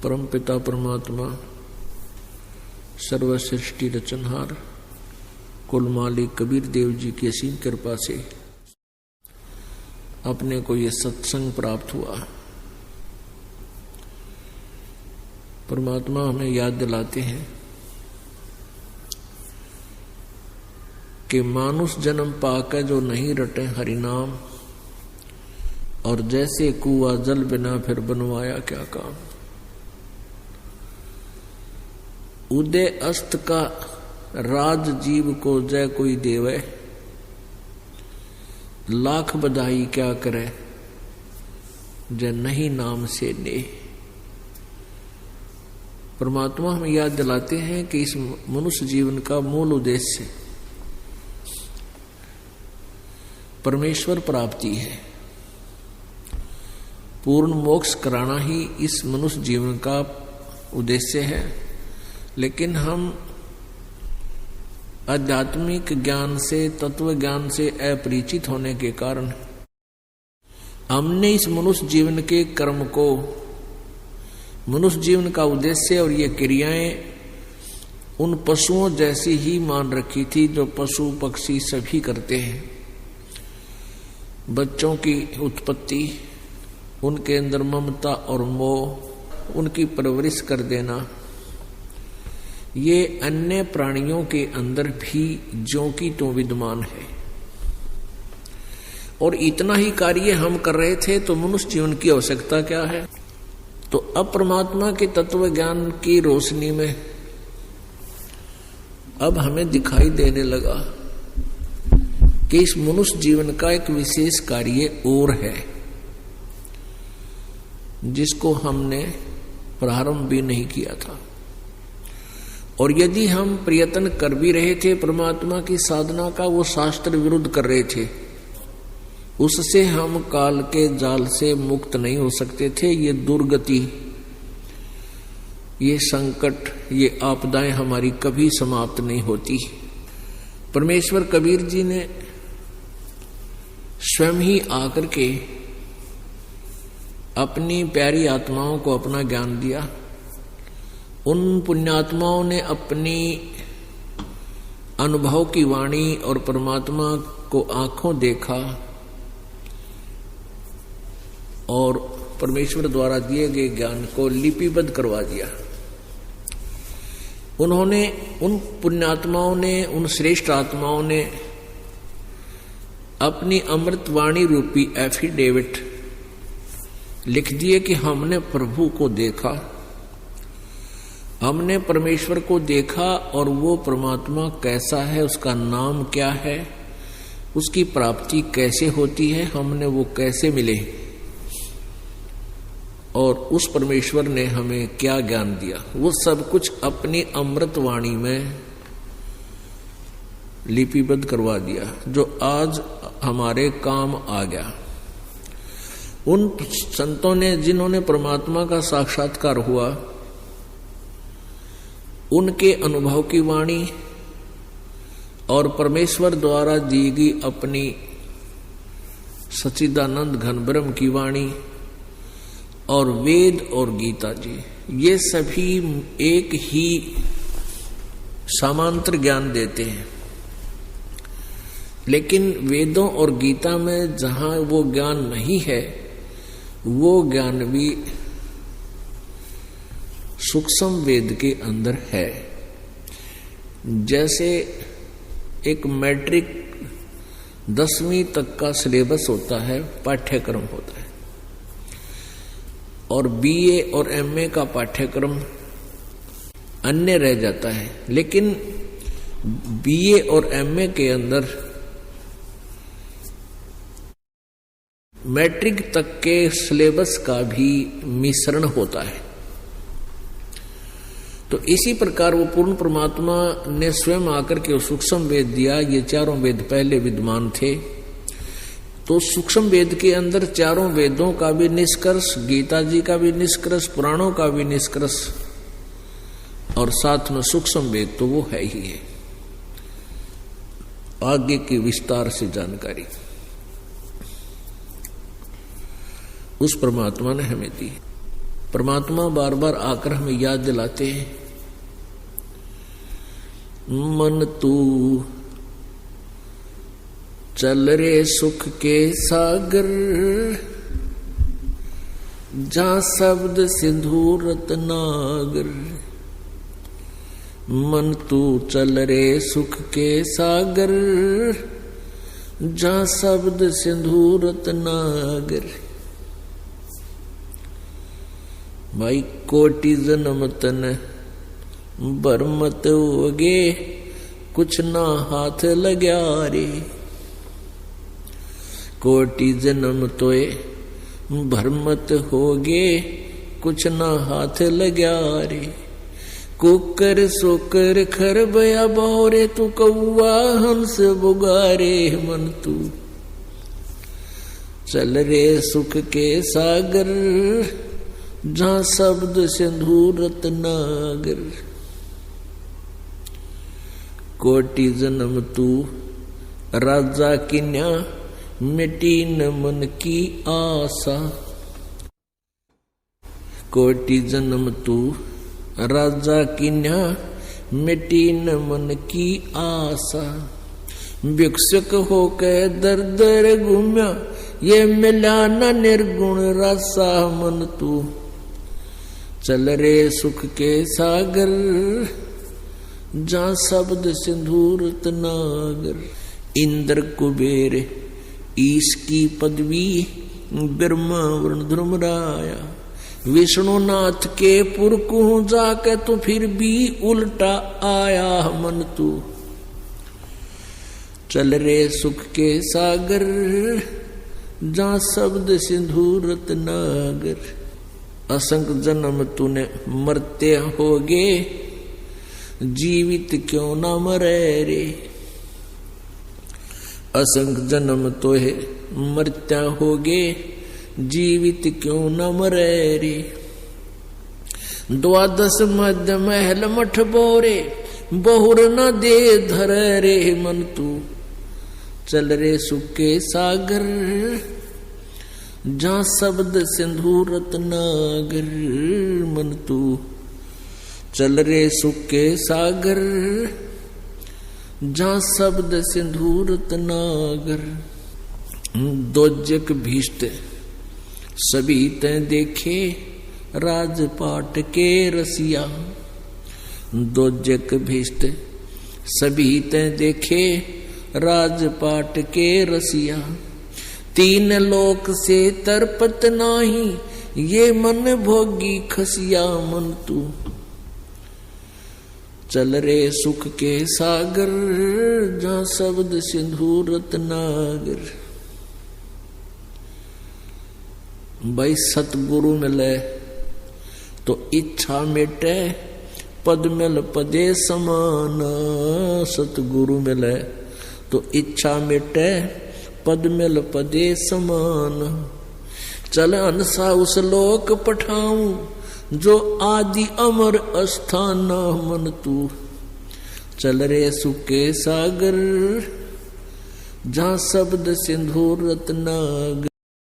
परमपिता परमात्मा सर्व सृष्टि रचनहार कुल मालिक कबीर देव जी की असीम कृपा से अपने को ये सत्संग प्राप्त हुआ। परमात्मा हमें याद दिलाते हैं कि मानुष जन्म पाकर जो नहीं रटे हरिनाम, और जैसे कुआ जल बिना फिर बनवाया क्या काम। उदय अस्त का राज जीव को जय कोई देवे, लाख बधाई क्या करे जय नहीं नाम से ने। परमात्मा हमें याद दिलाते हैं कि इस मनुष्य जीवन का मूल उद्देश्य परमेश्वर प्राप्ति है। पूर्ण मोक्ष कराना ही इस मनुष्य जीवन का उद्देश्य है, लेकिन हम आध्यात्मिक ज्ञान से, तत्व ज्ञान से अपरिचित होने के कारण हमने इस मनुष्य जीवन के कर्म को, मनुष्य जीवन का उद्देश्य और ये क्रियाएं उन पशुओं जैसी ही मान रखी थी जो पशु पक्षी सभी करते हैं। बच्चों की उत्पत्ति, उनके अंदर ममता और मोह, उनकी परवरिश कर देना, ये अन्य प्राणियों के अंदर भी ज्यों की त्यों विद्यमान है। और इतना ही कार्य हम कर रहे थे तो मनुष्य जीवन की आवश्यकता क्या है। तो अब परमात्मा के तत्व ज्ञान की रोशनी में अब हमें दिखाई देने लगा कि इस मनुष्य जीवन का एक विशेष कार्य और है, जिसको हमने प्रारंभ भी नहीं किया था। और यदि हम प्रयत्न कर भी रहे थे परमात्मा की साधना का, वो शास्त्र विरुद्ध कर रहे थे, उससे हम काल के जाल से मुक्त नहीं हो सकते थे। ये दुर्गति, ये संकट, ये आपदाएं हमारी कभी समाप्त नहीं होती। परमेश्वर कबीर जी ने स्वयं ही आकर के अपनी प्यारी आत्माओं को अपना ज्ञान दिया। उन पुण्यात्माओं ने अपनी अनुभव की वाणी और परमात्मा को आंखों देखा और परमेश्वर द्वारा दिए गए ज्ञान को लिपिबद्ध करवा दिया। उन्होंने, उन पुण्यात्माओं ने, उन श्रेष्ठ आत्माओं ने अपनी अमृतवाणी रूपी एफिडेविट लिख दिए कि हमने प्रभु को देखा, हमने परमेश्वर को देखा, और वो परमात्मा कैसा है, उसका नाम क्या है, उसकी प्राप्ति कैसे होती है, हमने वो कैसे मिले, और उस परमेश्वर ने हमें क्या ज्ञान दिया, वो सब कुछ अपनी अमृतवाणी में लिपिबद्ध करवा दिया, जो आज हमारे काम आ गया। उन संतों ने, जिन्होंने परमात्मा का साक्षात्कार हुआ, उनके अनुभव की वाणी और परमेश्वर द्वारा दी गई अपनी सच्चिदानंद घन ब्रह्म की वाणी और वेद और गीता जी, ये सभी एक ही समांतर ज्ञान देते हैं। लेकिन वेदों और गीता में जहां वो ज्ञान नहीं है, वो ज्ञान भी सूक्ष्म वेद के अंदर है। जैसे एक मैट्रिक 10वीं तक का सिलेबस होता है, पाठ्यक्रम होता है, और बीए और एमए का पाठ्यक्रम अन्य रह जाता है। लेकिन बीए और एमए के अंदर मैट्रिक तक के सिलेबस का भी मिश्रण होता है। तो इसी प्रकार वो पूर्ण परमात्मा ने स्वयं आकर के सूक्ष्म वेद दिया। ये चारों वेद पहले विद्यमान थे, तो सूक्ष्म वेद के अंदर चारों वेदों का भी निष्कर्ष, गीता जी का भी निष्कर्ष, पुराणों का भी निष्कर्ष, और साथ में सूक्ष्म वेद तो वो है ही है। आगे की विस्तार से जानकारी उस परमात्मा ने हमें दी। परमात्मा बार बार आकर हमें याद दिलाते हैं, मन तू चल रे सुख के सागर, जहाँ शब्द सिंधु रत्नागर। मन तू चल रे सुख के सागर, जहाँ शब्द सिंधु रत्नागर। भाई कोटि जन्म तन बरमत होगे, कुछ ना हाथ लग्या रे। कोटि जन्म तोए भरमत होगे, कुछ ना हाथ लग्या रे। कुकर सोकर खर बया बोरे, तू कौआ हंस बुगारे। मन तू चल रे सुख के सागर, जहाँ शब्द सिंधु रत्नागर। कोटि जन्म तू राजा किन्या, मिटी न मन की आशा। कोटि जन्म तू राजा किन्या, मिटी न मन की आशा। भिक्षुक होकर दर दर घूम्या, ये मिला न निर्गुण रसा। मन तू चल रे सुख के सागर, जहाँ शब्द सिंधु रत्नागर। इंद्र कुबेर ईश की पदवी, ब्रह्मा वरुण ध्रुमराया। विष्णुनाथ के पुरकू जाके तो फिर भी उल्टा आया। मन तू चल रे सुख के सागर, जहाँ शब्द सिंधु रत्नागर। असंख्य जन्म तूने मरते होगे, जीवित क्यों ना मरे रे। असंख्य जन्म तो है मरता होगे, जीवित क्यों न मरे रे। द्वादश मध्य महल मठ बोरे, बहुर न दे धर रे। मन तू चल रे सुख के सागर, जहाँ शब्द सिंधु रत्नागर। मन तू चल रे सुख के सागर, जहाँ शब्द सिंधु रत्नागर। दोजक भीष्ट सभी तैं देखे, राजपाट के रसिया। दोजक भीष्ट सभी तैं देखे, राजपाट के रसिया। तीन लोक से तरपत नाही, ये मन भोगी खसिया। मन तू चल रे सुख के सागर, जहाँ शब्द सिंधु रत्नागर। भाई सतगुरु मिले तो इच्छा मिटे, पद मिल पदे समान। सतगुरु मिले तो इच्छा मिटे, पद मिल पदे समान। चल अनसा उस लोक पठाऊं, जो आदि अमर अस्थान। मन तू चल रे सुख के सागर, जहाँ शब्द सिंधु रत्नागर।